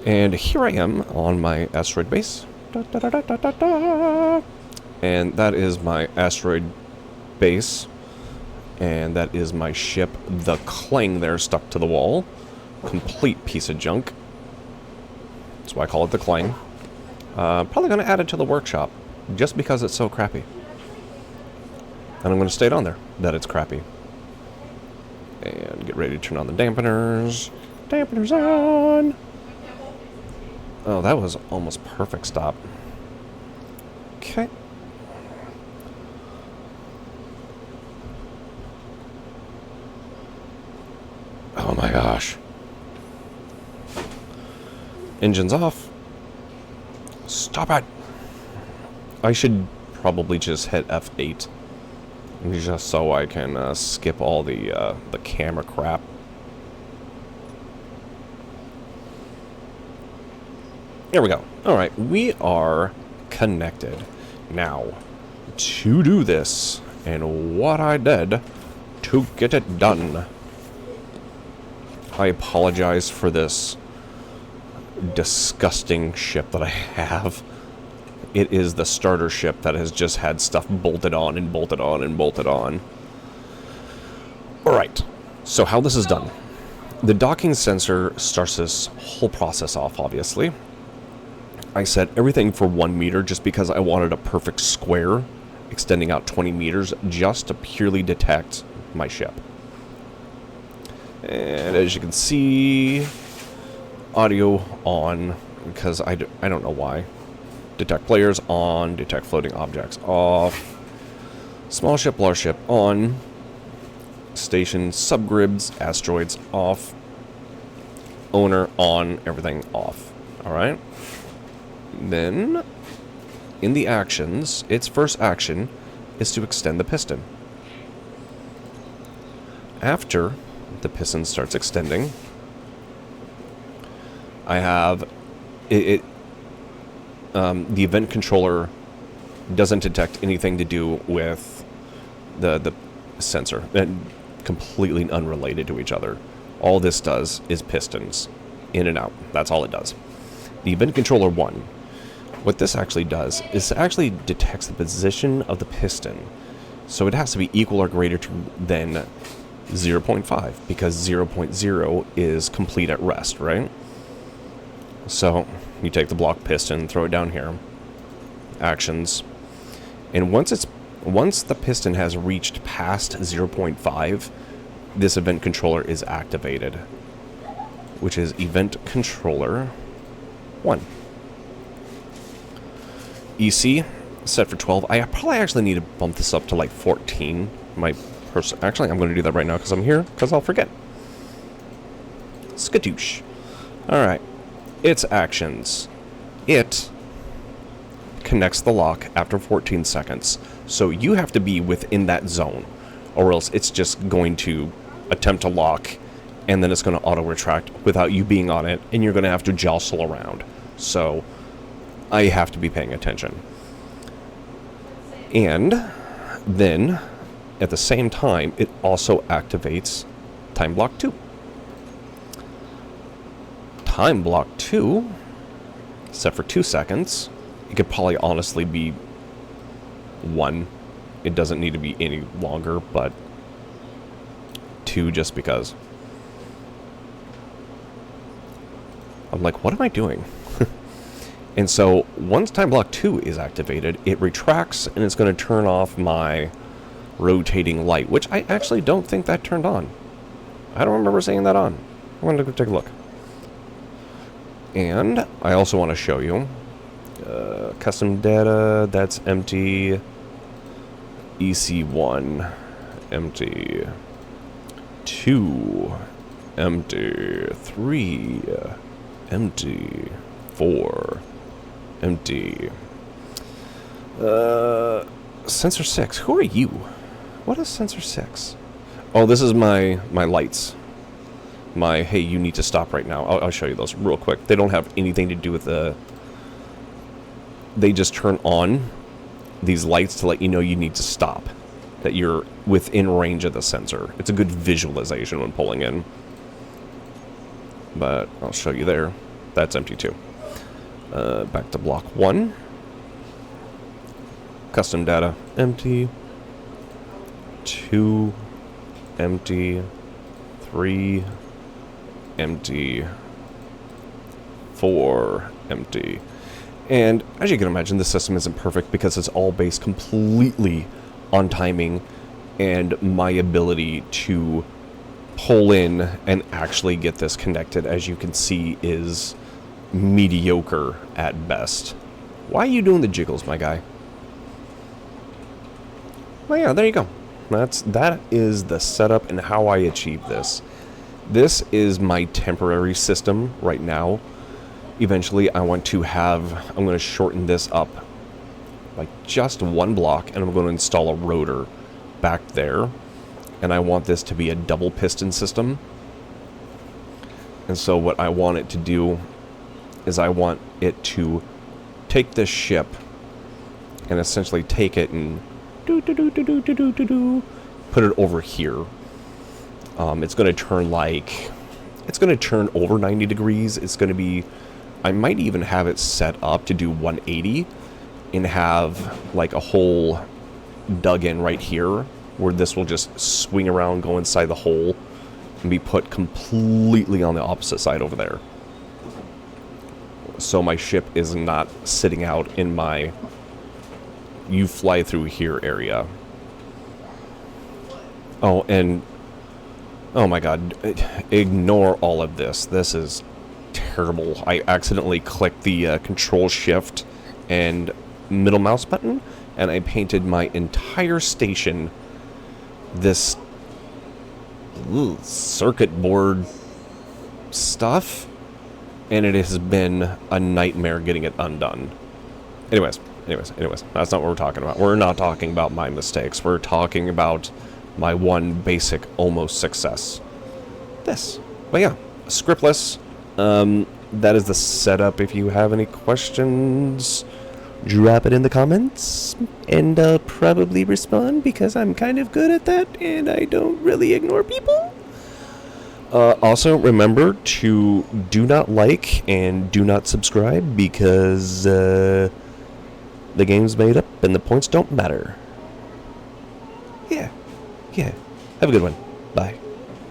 And here I am on my asteroid base. Da, da, da, da, da, da, da. And that is my asteroid base. And that is my ship, the Clang there, stuck to the wall. Complete piece of junk. That's why I call it the Clang. Probably going to add it to the workshop, just because it's so crappy. And I'm going to state on there that it's crappy. And get ready to turn on the dampeners. Dampeners on! Oh, that was almost perfect stop. Okay. Oh my gosh. Engines off. Stop it! I should probably just hit F8. Just so I can skip all the camera crap. There we go. Alright, we are connected. Now, to do this, and what I did to get it done. I apologize for this disgusting ship that I have. It is the starter ship that has just had stuff bolted on and bolted on and bolted on. Alright, so how this is done. The docking sensor starts this whole process off, obviously. I set everything for 1 meter just because I wanted a perfect square extending out 20 meters just to purely detect my ship. And as you can see, audio on, because I don't know why. Detect players on, detect floating objects off. Small ship, large ship on. Station, subgrids, asteroids off. Owner on, everything off. Alright. Then, in the actions, its first action is to extend the piston. After the piston starts extending, I have the event controller doesn't detect anything to do with the sensor, and completely unrelated to each other. All this does is pistons in and out. That's all it does. The event controller 1. What this actually does is it actually detects the position of the piston. So it has to be equal or greater to than 0.5, because 0.0 is complete at rest, right? So you take the block piston, throw it down here. Actions. And once the piston has reached past 0.5, this event controller is activated, which is event controller 1. EC set for 12. I probably actually need to bump this up to like 14. Actually, I'm going to do that right now because I'm here, because I'll forget. Skadoosh. Alright. Its actions. It connects the lock after 14 seconds. So you have to be within that zone, or else it's just going to attempt to lock, and then it's going to auto-retract without you being on it, and you're going to have to jostle around. So I have to be paying attention. And then, at the same time, it also activates Time Block 2. Time Block 2, set for 2 seconds. It could probably honestly be 1. It doesn't need to be any longer, but 2 just because. I'm like, what am I doing? And so, once Time Block 2 is activated, it retracts, and it's going to turn off my rotating light, which I actually don't think that turned on. I don't remember seeing that on. I'm going to go take a look. And I also want to show you custom data, that's empty. EC1, empty. 2, empty. 3, empty. 4, empty. Sensor 6. Who are you? What is sensor 6? Oh, this is my lights. My, hey, you need to stop right now. I'll show you those real quick. They don't have anything to do with the... They just turn on these lights to let you know you need to stop. That you're within range of the sensor. It's a good visualization when pulling in. But I'll show you there. that's empty too. Back to block 1. Custom data, empty. 2, empty. 3, empty. 4, empty. And as you can imagine, the system isn't perfect because it's all based completely on timing and my ability to pull in and actually get this connected, as you can see, is mediocre at best. Why are you doing the jiggles, my guy? Well, yeah, there you go. That is the setup and how I achieve this. This is my temporary system right now. Eventually, I'm going to shorten this up like just 1 block, and I'm going to install a rotor back there. And I want this to be a double piston system. And so what I want it to do is I want it to take this ship and essentially take it and put it over here. It's going to turn over 90 degrees. It's going to be, I might even have it set up to do 180 and have like a hole dug in right here where this will just swing around, go inside the hole, and be put completely on the opposite side over there. So my ship is not sitting out in my you fly through here area. Oh, and oh my god, ignore all of this. This is terrible. I accidentally clicked the control shift and middle mouse button, and I painted my entire station this circuit board stuff, and it has been a nightmare getting it undone. Anyways, that's not what we're talking about. We're not talking about my mistakes. We're talking about my one basic almost success. This. But yeah, scriptless. That is the setup. If you have any questions, drop it in the comments, and I'll probably respond because I'm kind of good at that, and I don't really ignore people. Also, remember to do not like and do not subscribe because the game's made up and the points don't matter. Yeah. Have a good one. Bye.